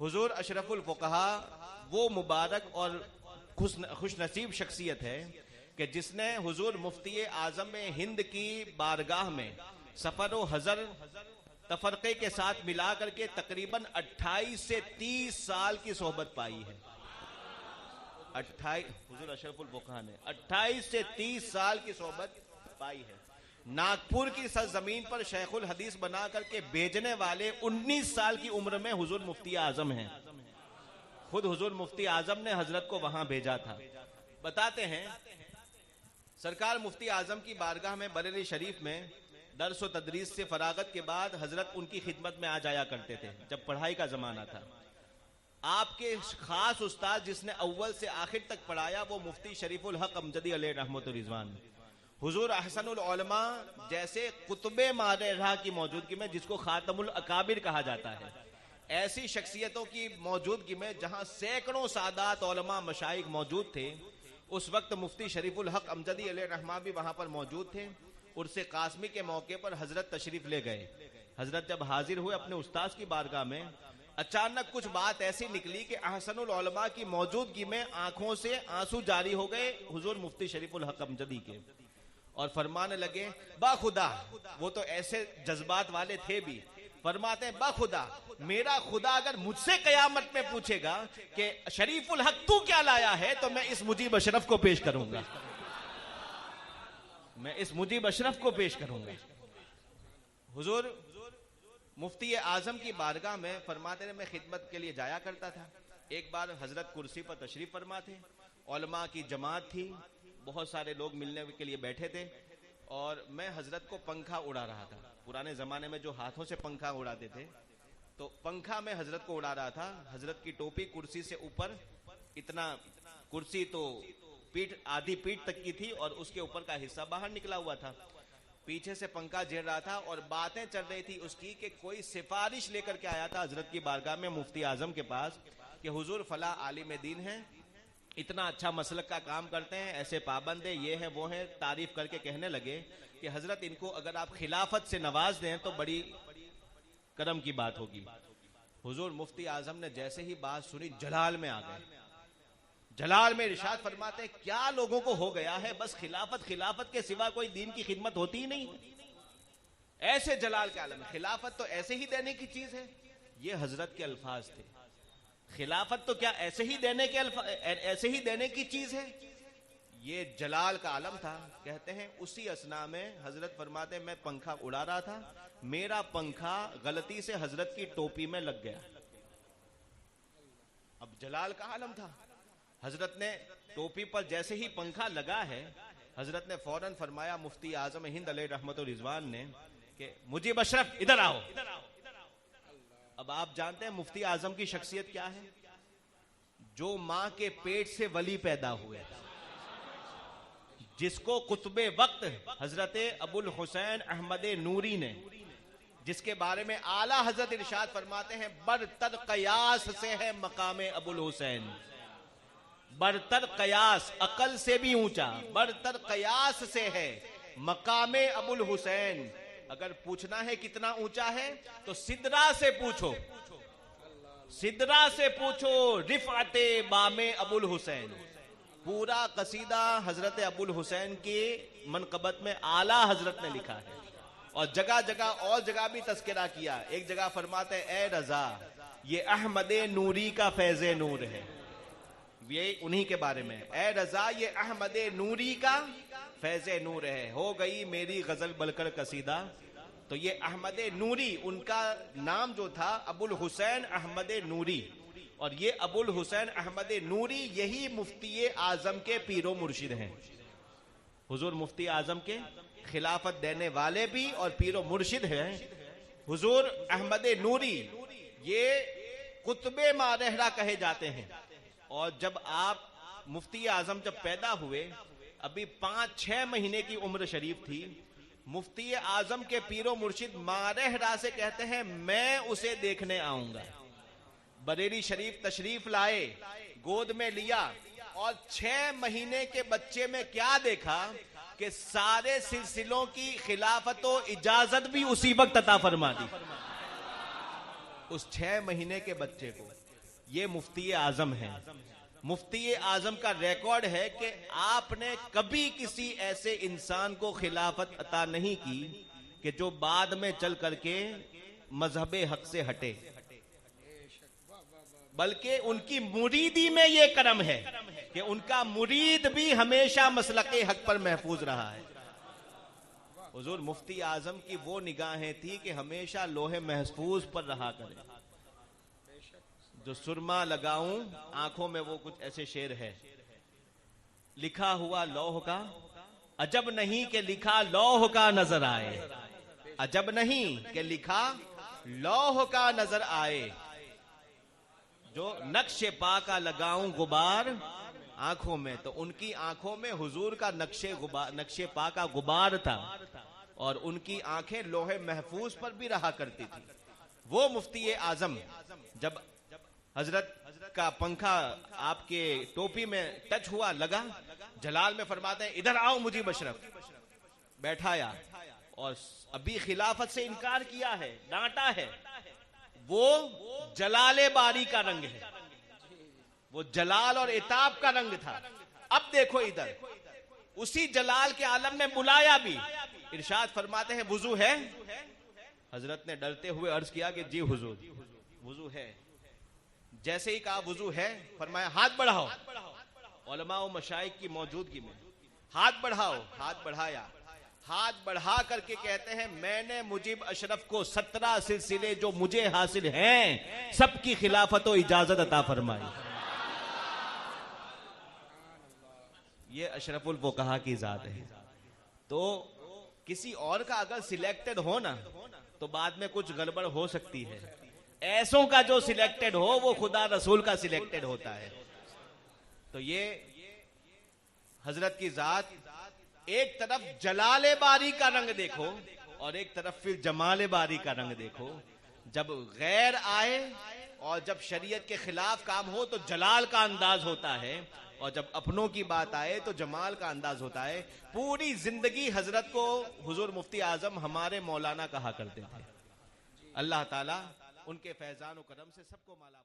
हुजूर अशरफुल फुक़हा वो मुबारक और खुश नसीब शख्सियत है कि जिसने हुजूर मुफ्ती आजम हिंद की बारगाह में सफर व हजर तफरके के साथ मिला करके तकरीबन 28 से 30 साल की सोहबत पाई है। 28 हुजूर अशरफुल फुक़हा ने 28 से 30 साल की सोहबत पाई है। नागपुर की सरजमीन पर शेखुल हदीस बना करके भेजने वाले 19 साल की उम्र में हुजूर मुफ्ती आजम हैं। खुद हुजूर मुफ्ती आजम ने हजरत को वहां भेजा था। बताते हैं सरकार मुफ्ती आजम की बारगाह में बरेली शरीफ में दर्स व तदरीस से फरागत के बाद हजरत उनकी खिदमत में आ जाया करते थे जब पढ़ाई का जमाना था। आपके खास उस्ताद जिसने अव्वल से आखिर तक पढ़ाया वो मुफ्ती शरीफुल हक अमजदी अलैहि रहमतुर रिजवान हुजूर अहसनुल उलमा जैसे कुतुबे मारेहा की मौजूदगी में, जिसको खातमुल अकाबिर कहा जाता है, ऐसी शख्सियतों की मौजूदगी में जहां सैकड़ों सादात उलमा मशाइख मौजूद थे, उस वक्त मुफ्ती शरीफुल हक अमजदी अलैहि रहमा भी वहां पर मौजूद थे। उर्से कासमी के मौके पर हजरत तशरीफ ले गए। हजरत जब हाजिर हुए अपने उस्ताद की बारगाह में, अचानक कुछ बात ऐसी निकली कि अहसनुल उलमा की मौजूदगी में आंखों से आंसू जारी हो गए हुजूर मुफ्ती शरीफुल हक अमजदी के, और फरमाने लगे बाखुदा, वो तो ऐसे जज्बात वाले थे भी, फरमाते हैं बाखुदा, मेरा खुदा अगर मुझसे कयामत में पूछेगा कि शरीफुल हक तू क्या लाया है, तो मैं इस मुजीब अशरफ को पेश करूंगा, मैं इस मुजीब अशरफ को पेश करूंगा। हुजूर मुफ्ती आजम की बारगाह में फरमाते हैं मैं खिदमत के लिए जाया करता था। एक बार हजरत कुर्सी पर तशरीफ फरमा थे, उलमा की जमात थी, बहुत सारे लोग मिलने के लिए बैठे थे, और मैं हजरत को पंखा उड़ा रहा था। पुराने जमाने में जो हाथों से पंखा उड़ाते थे, तो पंखा में हजरत को उड़ा रहा था। हजरत की टोपी कुर्सी से ऊपर, इतना कुर्सी तो पीठ आधी पीठ तक की थी और उसके ऊपर का हिस्सा बाहर निकला हुआ था। पीछे से पंखा झेल रहा था और बातें चल रही थी उसकी कि कोई सिफारिश लेकर के आया था हजरत की बारगाह में मुफ्ती आजम के पास कि हुजूर फला आलिम दीन है, इतना अच्छा मसलक का काम करते हैं, ऐसे पाबंद है, ये है वो है, तारीफ करके कहने लगे कि हजरत इनको अगर आप खिलाफत से नवाज दें तो बड़ी करम की बात होगी। हुजूर मुफ्ती आजम ने जैसे ही बात सुनी जलाल में आ गए। जलाल में इरशाद फरमाते हैं क्या लोगों को हो गया है, बस खिलाफत खिलाफत के सिवा कोई दीन की खिदमत होती ही नहीं है। ऐसे जलाल के आलम में खिलाफत तो ऐसे ही देने की चीज है, ये हजरत के अल्फाज थे। खिलाफत तो क्या ऐसे ही देने की चीज है, ये जलाल का आलम था। कहते हैं उसी असना में हजरत फरमाते मैं पंखा उड़ा रहा था, मेरा पंखा गलती से हजरत की टोपी में लग गया। अब जलाल का आलम था, हजरत ने टोपी पर जैसे ही पंखा लगा है, हजरत ने फौरन फरमाया मुफ्ती आजम हिंद अलैहि रहमतुर रिजवान ने कि मुजीब अशरफ इधर आओ। अब आप जानते हैं मुफ्ती आजम की शख्सियत क्या है, जो मां के पेट से वली पैदा हुए, जिसको कुतुबे वक्त हजरत अबुल हुसैन अहमद नूरी ने, जिसके बारे में आला हजरत इरशाद फरमाते हैं बरतर कयास से है मकामे अबुल हुसैन, बरतर कयास अकल से भी ऊंचा, बरतर कयास से है मकामे अबुल हुसैन। अगर पूछना है कितना ऊंचा है तो सिदरा से पूछो, सिदरा से पूछो, रिफाते बामे अबुल हुसैन। पूरा कसीदा हजरत अबुल हुसैन की मनकबत में आला हजरत ने लिखा है, और जगह जगह और जगह भी तस्करा किया। एक जगह फरमाते ए रजा ये अहमद नूरी का फैज़े नूर है, ये उन्हीं के बारे में, ए रजा ये अहमद नूरी का फैज़े नूर है। हो गई मेरी गजल बलकर कसीदा, तो ये अहमद नूरी, उनका नाम जो था अबुल हुसैन अहमद नूरी, और ये अबुल हुसैन अहमद नूरी यही मुफ्ती आजम के पीरो मुर्शिद हैं। हुजूर मुफ्ती आजम के खिलाफत देने वाले भी और पीरो मुर्शिद हैं। हुजूर अहमद नूरी ये कुतुबे मारेहरा कहे जाते हैं। और जब आप मुफ्ती आजम जब पैदा हुए, अभी 5-6 महीने की उम्र शरीफ थी, मुफ्ती आजम के पीरो मुर्शिद मारेहरा से कहते हैं मैं उसे देखने आऊंगा। बरेली शरीफ तशरीफ लाए, गोद में लिया, और 6 महीने के बच्चे में क्या देखा कि सारे सिलसिलों की खिलाफत और इजाजत भी उसी वक्त अता फरमा दी उस 6 महीने के बच्चे को। ये मुफ्ती आजम है। मुफ्ती आजम का रिकॉर्ड है कि आपने कभी किसी ऐसे इंसान को खिलाफत अता नहीं की कि जो बाद में चल करके मजहबे हक से हटे, बल्कि उनकी मुरीदी में यह करम है कि उनका मुरीद भी हमेशा मसलके हक पर महफूज रहा है। हुजूर मुफ्ती आजम की वो निगाहें थी कि हमेशा लोहे महफूज पर रहा करें। जो सुरमा लगाऊं आंखों में, वो कुछ ऐसे शेर है, लिखा हुआ लौह का अजब नहीं कि लिखा लौह का नजर आए, अजब नहीं कि लिखा लौह का नजर आए, जो नक्शे पा का लगाऊं गुबार आंखों में, तो उनकी आंखों में हुजूर का नक्शे पा का गुबार था और उनकी आंखें लोहे महफूज पर भी रहा करती थी। वो मुफ्ती आजम जब हजरत का पंखा आपके टोपी में टच हुआ, लगा, जलाल में फरमाते हैं इधर आओ मुजीब अशरफ, बैठाया और अभी खिलाफत से इनकार किया है, डांटा है। वो जलाले बारी का रंग है, वो जलाल और इताब का रंग था। अब देखो इधर उसी जलाल के आलम में बुलाया भी, इरशाद फरमाते हैं वुजू है। हजरत ने डरते हुए अर्ज किया कि जी हुजूर वुजू है। जैसे ही कहा वुजू है, फरमाया हाथ बढ़ाओ। उलमा व मशाइख की मौजूदगी में हाथ बढ़ाओ, हाथ बढ़ाया। हाथ बढ़ा करके कहते हैं मैंने मुजीब अशरफ को 17 सिलसिले जो मुझे हासिल हैं सबकी खिलाफत और इजाजत अता फरमाई। ये अशरफुल फुकहा की जात है। तो किसी और का अगर सिलेक्टेड हो ना तो बाद में कुछ गड़बड़ हो सकती है। ऐसों का जो सिलेक्टेड हो वो खुदा रसूल का सिलेक्टेड होता है। तो ये हजरत की जात, एक तरफ जलाले बारी का रंग देखो और एक तरफ फिर जमाले बारी का रंग देखो। जब गैर आए और जब शरीयत के खिलाफ काम हो तो जलाल का अंदाज होता है, और जब अपनों की बात आए तो जमाल का अंदाज होता है। पूरी जिंदगी हजरत को हुजूर मुफ्ती आजम हमारे मौलाना कहा करते थे। अल्लाह ताला उनके फैजान और करम से सबको माला